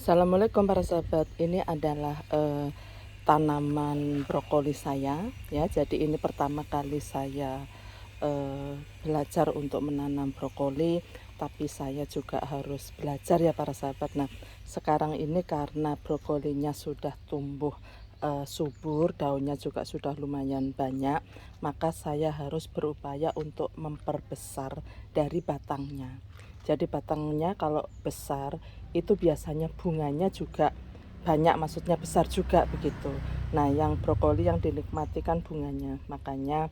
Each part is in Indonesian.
Assalamualaikum para sahabat. Ini adalah tanaman brokoli saya ya. Jadi ini pertama kali saya belajar untuk menanam brokoli, tapi saya juga harus belajar ya para sahabat. Nah, sekarang ini karena brokolinya sudah tumbuh subur, daunnya juga sudah lumayan banyak, maka saya harus berupaya untuk memperbesar dari batangnya. Jadi batangnya kalau besar itu biasanya bunganya juga banyak, maksudnya besar juga begitu. Nah, yang brokoli yang dinikmati kan bunganya, makanya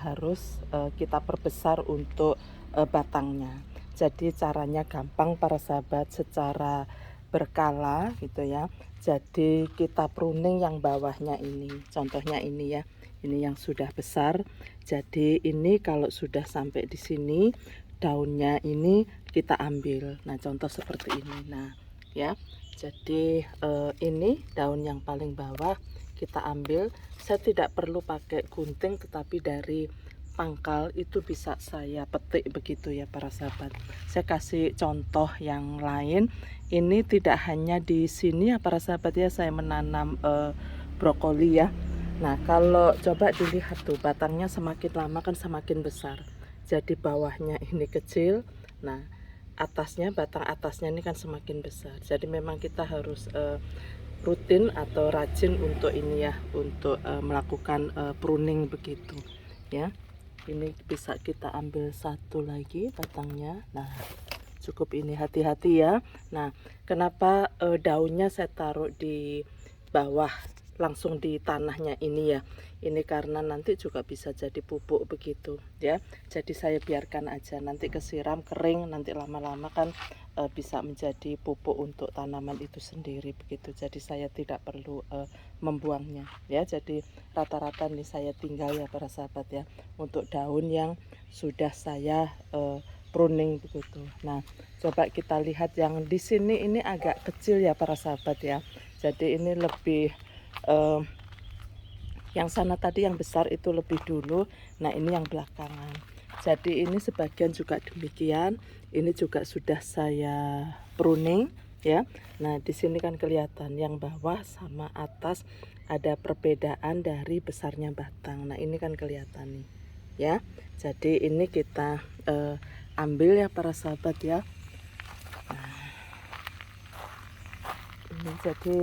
harus kita perbesar untuk batangnya. Jadi caranya gampang para sahabat, secara berkala gitu ya. Jadi kita pruning yang bawahnya ini, contohnya ini ya, ini yang sudah besar. Jadi ini kalau sudah sampai di sini, daunnya ini kita ambil. Nah, contoh seperti ini. Nah, ya. Jadi ini daun yang paling bawah kita ambil. Saya tidak perlu pakai gunting, tetapi dari pangkal itu bisa saya petik begitu ya para sahabat. Saya kasih contoh yang lain. Ini tidak hanya di sini ya para sahabat ya, saya menanam brokoli ya. Nah, kalau coba dilihat tuh, batangnya semakin lama kan semakin besar. Jadi bawahnya ini kecil, nah atasnya, batang atasnya ini kan semakin besar. Jadi memang kita harus rutin atau rajin untuk ini ya, untuk melakukan pruning begitu ya. Ini bisa kita ambil satu lagi batangnya. Nah, cukup ini, hati-hati ya. Nah, kenapa daunnya saya taruh di bawah langsung di tanahnya ini ya, ini karena nanti juga bisa jadi pupuk begitu ya. Jadi saya biarkan aja, nanti kesiram kering, nanti lama-lama kan bisa menjadi pupuk untuk tanaman itu sendiri begitu. Jadi saya tidak perlu membuangnya ya. Jadi rata-rata nih saya tinggal ya para sahabat ya, untuk daun yang sudah saya pruning begitu. Nah, coba kita lihat yang di sini, ini agak kecil ya para sahabat ya. Jadi ini lebih yang sana tadi yang besar itu lebih dulu. Nah, ini yang belakangan. Jadi ini sebagian juga demikian. Ini juga sudah saya pruning ya. Nah, di sini kan kelihatan yang bawah sama atas ada perbedaan dari besarnya batang. Nah, ini kan kelihatan nih ya. Jadi ini kita ambil ya para sahabat ya. Ini jadi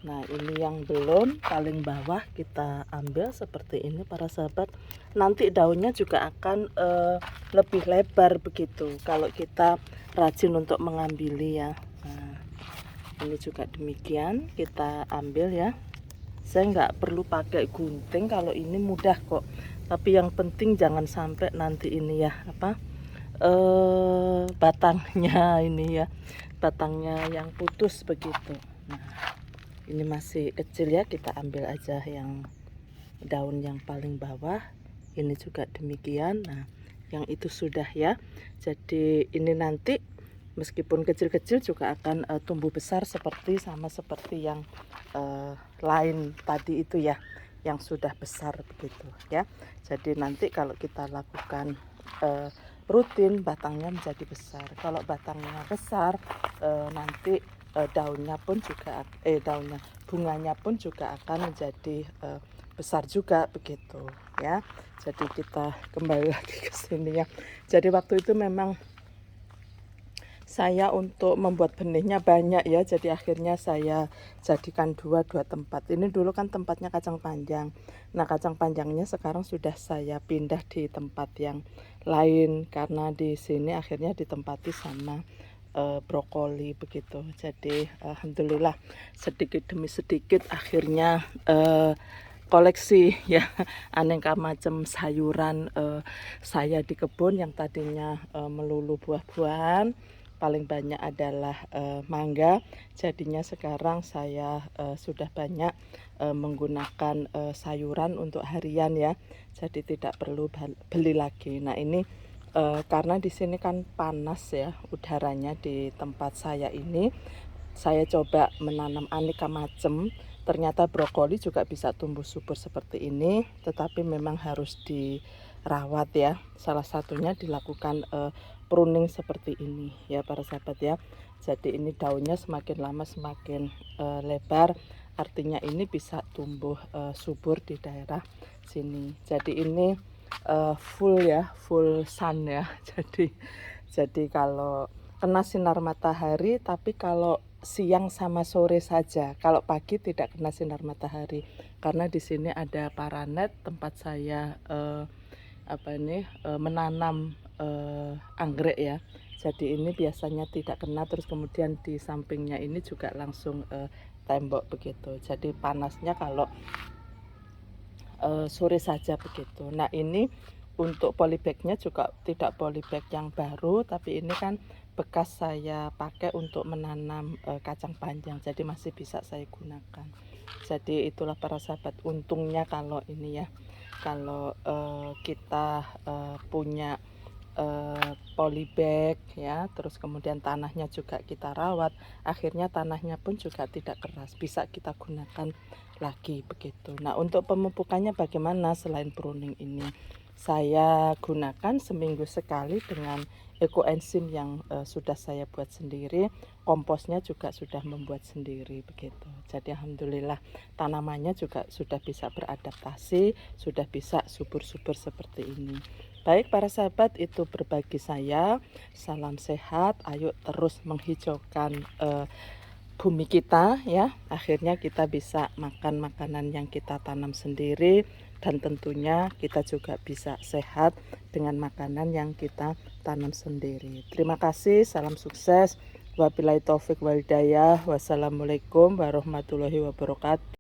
nah, ini yang belum, paling bawah kita ambil seperti ini para sahabat. Nanti daunnya juga akan lebih lebar begitu kalau kita rajin untuk mengambil ya. Nah, ini juga demikian kita ambil ya. Saya nggak perlu pakai gunting, kalau ini mudah kok. Tapi yang penting jangan sampai nanti ini ya, apa, batangnya ini ya, batangnya yang putus begitu. Nah, ini masih kecil ya, kita ambil aja yang daun yang paling bawah. Ini juga demikian. Nah, yang itu sudah ya. Jadi ini nanti meskipun kecil-kecil juga akan tumbuh besar sama seperti yang lain tadi itu ya, yang sudah besar begitu ya. Jadi nanti kalau kita lakukan rutin, batangnya menjadi besar. Kalau batangnya besar, nanti daunnya pun juga bunganya pun juga akan menjadi besar juga begitu ya. Jadi kita kembali lagi ke sini ya. Jadi waktu itu memang saya untuk membuat benihnya banyak ya, jadi akhirnya saya jadikan dua tempat. Ini dulu kan tempatnya kacang panjang. Nah, kacang panjangnya sekarang sudah saya pindah di tempat yang lain karena di sini akhirnya ditempati sama brokoli begitu. Jadi alhamdulillah sedikit demi sedikit akhirnya koleksi ya aneka macam sayuran saya di kebun. Yang tadinya melulu buah-buahan, paling banyak adalah mangga, jadinya sekarang saya sudah banyak menggunakan sayuran untuk harian ya, jadi tidak perlu beli lagi. Nah, ini karena di sini kan panas ya udaranya di tempat saya ini, saya coba menanam aneka macam. Ternyata brokoli juga bisa tumbuh subur seperti ini, tetapi memang harus dirawat ya. Salah satunya dilakukan pruning seperti ini ya para sahabat ya. Jadi ini daunnya semakin lama semakin lebar, artinya ini bisa tumbuh subur di daerah sini. Jadi ini full ya, full sun ya. Jadi kalau kena sinar matahari, tapi kalau siang sama sore saja. Kalau pagi tidak kena sinar matahari, karena di sini ada paranet tempat saya menanam anggrek ya. Jadi ini biasanya tidak kena, terus kemudian di sampingnya ini juga langsung tembok begitu. Jadi panasnya kalau sore saja begitu. Nah ini untuk polybagnya juga tidak polybag yang baru, tapi ini kan bekas saya pakai untuk menanam kacang panjang, jadi masih bisa saya gunakan. Jadi itulah para sahabat, untungnya kalau ini ya, kalau kita punya polybag ya, terus kemudian tanahnya juga kita rawat, akhirnya tanahnya pun juga tidak keras, bisa kita gunakan lagi begitu. Nah untuk pemupukannya bagaimana selain pruning ini? Saya gunakan seminggu sekali dengan ekoenzim yang sudah saya buat sendiri, komposnya juga sudah membuat sendiri begitu. Jadi alhamdulillah tanamannya juga sudah bisa beradaptasi, sudah bisa subur-subur seperti ini. Baik para sahabat, itu berbagi saya. Salam sehat, ayo terus menghijaukan bumi kita ya. Akhirnya kita bisa makan makanan yang kita tanam sendiri, dan tentunya kita juga bisa sehat dengan makanan yang kita tanam sendiri. Terima kasih, salam sukses. Wabillahi taufik wal hidayah. Wassalamualaikum warahmatullahi wabarakatuh.